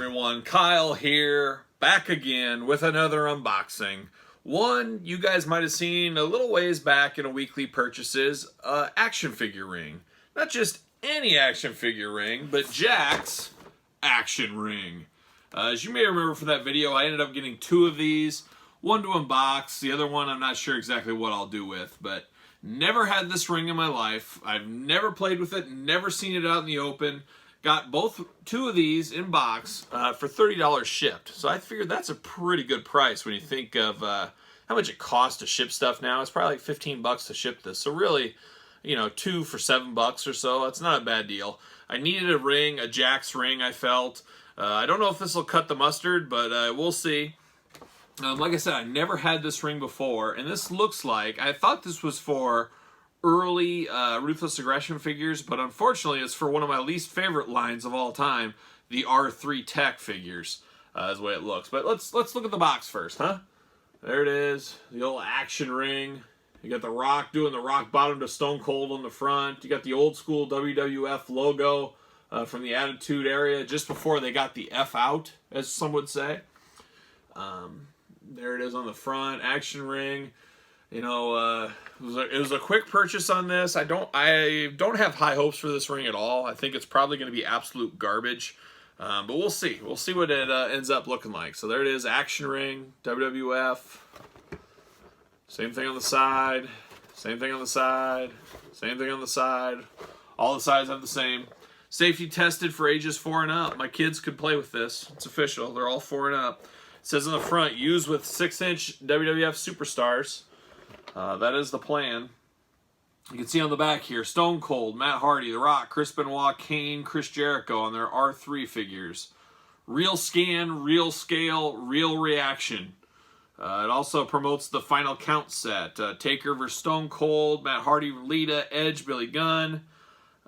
everyone, Kyle here, back again with another unboxing. One you guys might have seen a little ways back in a weekly purchases, action figure ring. Not just any action figure ring, but Jakks action ring. As you may remember from that video, I ended up getting two of these. One to unbox, the other one I'm not sure exactly what I'll do with, but never had this ring in my life. I've never played with it, never seen it out in the open. Got two of these in box for $30 shipped. So I figured that's a pretty good price when you think of how much it costs to ship stuff now. It's probably like 15 bucks to ship this. So really, you know, two for $7 or so. That's not a bad deal. I needed a ring, a Jakks ring, I felt. I don't know if this will cut the mustard, but we'll see. Like I said, I never had this ring before, and this looks like, I thought this was for early Ruthless Aggression figures, but unfortunately it's for one of my least favorite lines of all time, the R3 Tech figures, is the way it looks. But let's look at the box first, huh? There it is, the old action ring. You got The Rock doing the rock bottom to Stone Cold on the front. You got the old school WWF logo from the Attitude Era, just before they got the F out, as some would say. There it is on the front, action ring. You know, it was a quick purchase on this. I don't have high hopes for this ring at all. I think it's probably going to be absolute garbage. But we'll see. We'll see what it ends up looking like. So there it is, action ring, WWF. Same thing on the side. Same thing on the side. Same thing on the side. All the sides have the same. Safety tested for ages 4 and up. My kids could play with this. It's official. They're all 4 and up. It says on the front, used with 6-inch WWF superstars. That is the plan. You can see on the back here, Stone Cold, Matt Hardy, The Rock, Chris Benoit, Kane, Chris Jericho on their R3 figures. Real scan, real scale, real reaction. It also promotes the Final Count set. Taker vs. Stone Cold, Matt Hardy, Lita, Edge, Billy Gunn.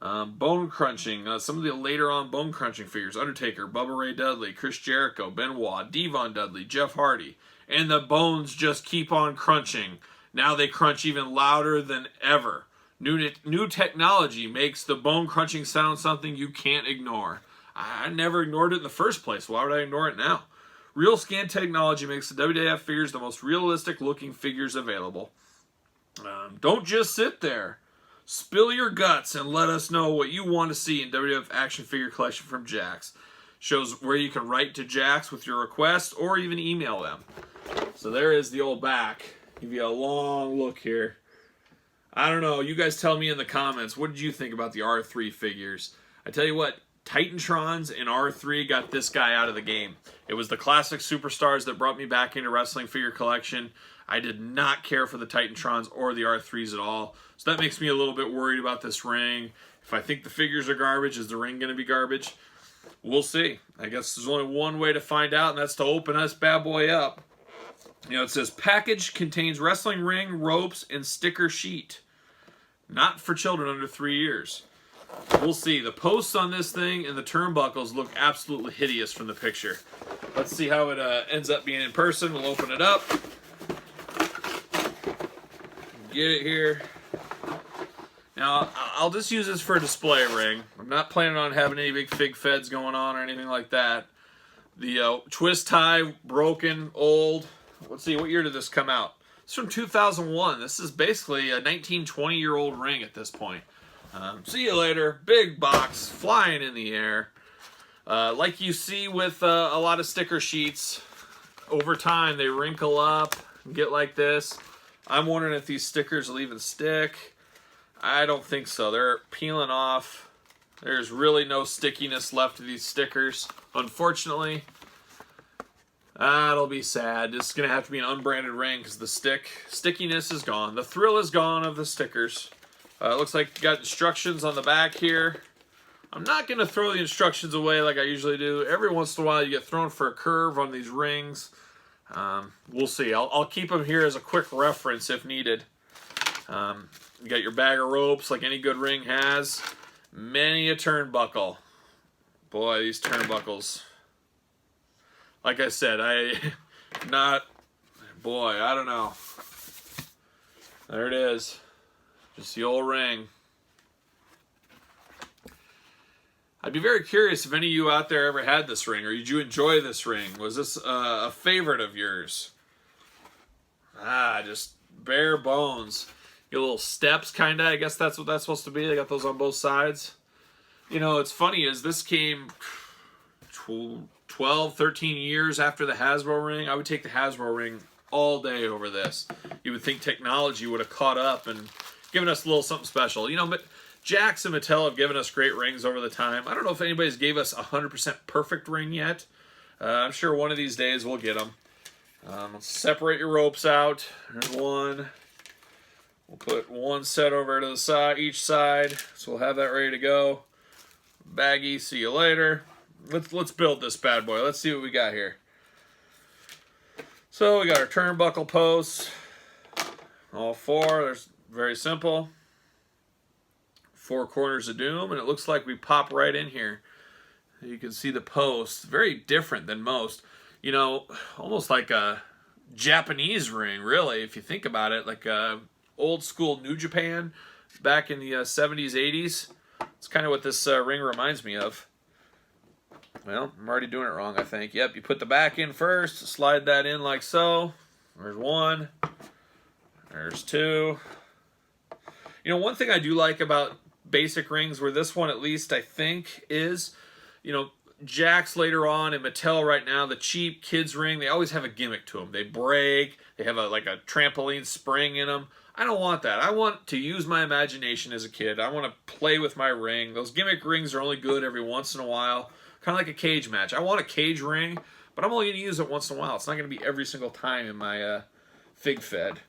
Bone crunching, some of the later on bone crunching figures. Undertaker, Bubba Ray Dudley, Chris Jericho, Benoit, Devon Dudley, Jeff Hardy. And the bones just keep on crunching. Now they crunch even louder than ever. New technology makes the bone crunching sound something you can't ignore. I never ignored it in the first place. Why would I ignore it now? Real scan technology makes the WWF figures the most realistic looking figures available. Don't just sit there. Spill your guts and let us know what you want to see in WWF action figure collection from Jakks. Shows where you can write to Jakks with your request or even email them. So there is the old back. Give you a long look here. I don't know. You guys tell me in the comments. What did you think about the R3 figures? I tell you what, Titantrons and R3 got this guy out of the game. It was the classic superstars that brought me back into wrestling figure collection. I did not care for the Titantrons or the R3s at all. So that makes me a little bit worried about this ring. If I think the figures are garbage, is the ring going to be garbage? We'll see. I guess there's only one way to find out, and that's to open this bad boy up. You know, it says, package contains wrestling ring, ropes, and sticker sheet. Not for children under 3 years. We'll see. The posts on this thing and the turnbuckles look absolutely hideous from the picture. Let's see how it ends up being in person. We'll open it up. Get it here. Now, I'll just use this for a display ring. I'm not planning on having any big fig feds going on or anything like that. The twist tie, broken, old. Let's see, what year did this come out? It's from 2001. This is basically a 19-20-year-old ring at this point. See you later. Big box, flying in the air. Like you see with a lot of sticker sheets, over time they wrinkle up and get like this. I'm wondering if these stickers will even stick. I don't think so. They're peeling off. There's really no stickiness left to these stickers, unfortunately. That'll be sad. It's going to have to be an unbranded ring because the stickiness is gone. The thrill is gone of the stickers. It looks like you got instructions on the back here. I'm not going to throw the instructions away like I usually do. Every once in a while you get thrown for a curve on these rings. We'll see. I'll keep them here as a quick reference if needed. You got your bag of ropes like any good ring has. Many a turnbuckle. Boy, these turnbuckles. Like I said, I don't know. There it is. Just the old ring. I'd be very curious if any of you out there ever had this ring, or did you enjoy this ring? Was this a favorite of yours? Just bare bones. Your little steps, kind of. I guess that's what that's supposed to be. They got those on both sides. You know, it's funny is this came 12, 13 years after the Hasbro ring. I would take the Hasbro ring all day over this. You would think technology would have caught up and given us a little something special. You know, but Jakks and Mattel have given us great rings over the time. I don't know if anybody's gave us a 100% perfect ring yet. I'm sure one of these days we'll get them. Let's separate your ropes out. There's one. We'll put one set over to the side, each side. So we'll have that ready to go. Baggy, see you later. Let's build this bad boy. Let's see what we got here. So we got our turnbuckle posts. All four. There's very simple. 4 corners of doom, and it looks like we pop right in here. You can see the posts. Very different than most. You know, almost like a Japanese ring, really, if you think about it. Like a old school New Japan back in the 70s, 80s. It's kind of what this ring reminds me of. Well, I'm already doing it wrong, I think. Yep, you put the back in first, slide that in like so. There's one. There's two. You know, one thing I do like about basic rings, where this one at least I think is, you know, Jakks later on and Mattel right now, the cheap kids ring, they always have a gimmick to them. They break, they have like a trampoline spring in them. I don't want that. I want to use my imagination as a kid. I want to play with my ring. Those gimmick rings are only good every once in a while. Kind of like a cage match. I want a cage ring, but I'm only going to use it once in a while. It's not going to be every single time in my Fig Fed.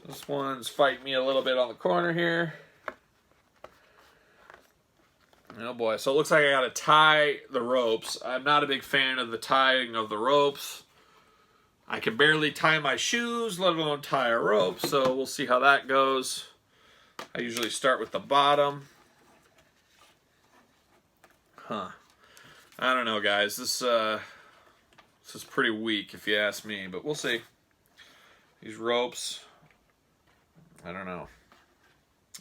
This one's fighting me a little bit on the corner here. Oh boy, so it looks like I gotta tie the ropes. I'm not a big fan of the tying of the ropes. I can barely tie my shoes, let alone tie a rope, so we'll see how that goes. I usually start with the bottom. I don't know, guys. This is pretty weak, if you ask me, but we'll see. These ropes, I don't know.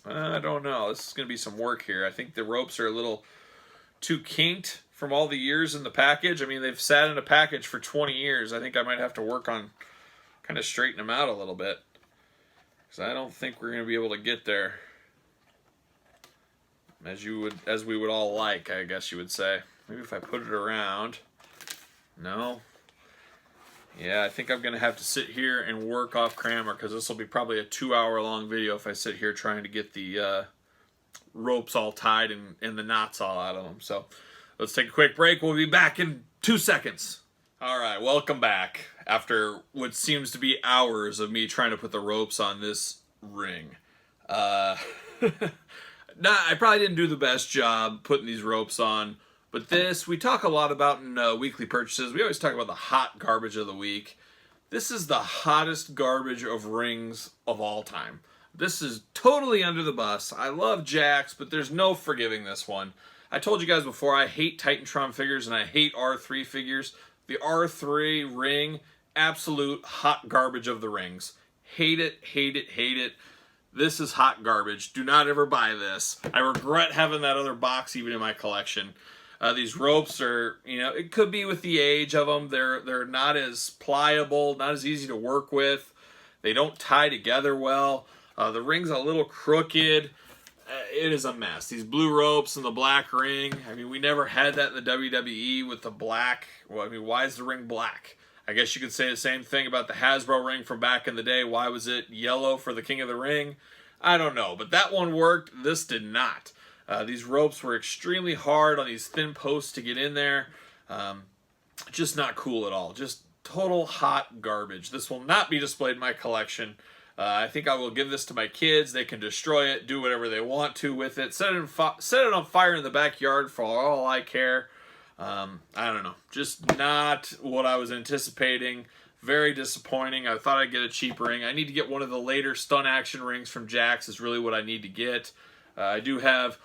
I don't know. This is going to be some work here. I think the ropes are a little too kinked from all the years in the package. I mean, they've sat in a package for 20 years. I think I might have to work on kind of straighten them out a little bit, because I don't think we're going to be able to get there as we would all like, I guess you would say. Maybe if I put it around. No. Yeah, I think I'm going to have to sit here and work off camera, because this will be probably a 2-hour-long video if I sit here trying to get the ropes all tied and the knots all out of them. So let's take a quick break. We'll be back in 2 seconds. All right, welcome back after what seems to be hours of me trying to put the ropes on this ring. I probably didn't do the best job putting these ropes on. But this, we talk a lot about in weekly purchases. We always talk about the hot garbage of the week. This is the hottest garbage of rings of all time. This is totally under the bus. I love Jakks, but there's no forgiving this one. I told you guys before, I hate Titantron figures and I hate R3 figures. The R3 ring, absolute hot garbage of the rings. Hate it, hate it, hate it. This is hot garbage. Do not ever buy this. I regret having that other box even in my collection. These ropes are, you know, it could be with the age of them. They're not as pliable, not as easy to work with. They don't tie together well. The ring's a little crooked. It is a mess. These blue ropes and the black ring. I mean, we never had that in the WWE with the black. Well, I mean, why is the ring black? I guess you could say the same thing about the Hasbro ring from back in the day. Why was it yellow for the King of the Ring? I don't know, but that one worked. This did not. These ropes were extremely hard on these thin posts to get in there. Just not cool at all. Just total hot garbage. This will not be displayed in my collection. I think I will give this to my kids. They can destroy it, do whatever they want to with it. Set it on fire in the backyard for all I care. I don't know. Just not what I was anticipating. Very disappointing. I thought I'd get a cheap ring. I need to get one of the later stunt action rings from Jakks is really what I need to get. I do have...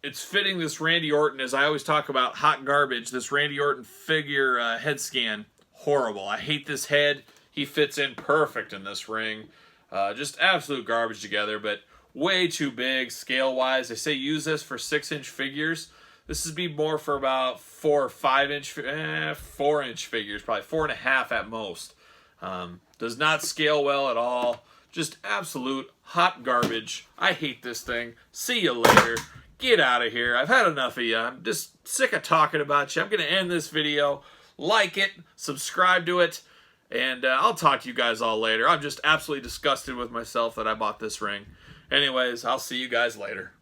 it's fitting this Randy Orton, as I always talk about hot garbage, this Randy Orton figure head scan, horrible. I hate this head. He fits in perfect in this ring. Just absolute garbage together, but way too big scale-wise. They say use this for 6-inch figures. This would be more for about 4 or 5 inch, 4-inch figures, probably 4.5 at most. Does not scale well at all. Just absolute hot garbage. I hate this thing. See you later. Get out of here. I've had enough of you. I'm just sick of talking about you. I'm going to end this video. Like it, subscribe to it, and I'll talk to you guys all later. I'm just absolutely disgusted with myself that I bought this ring. Anyways, I'll see you guys later.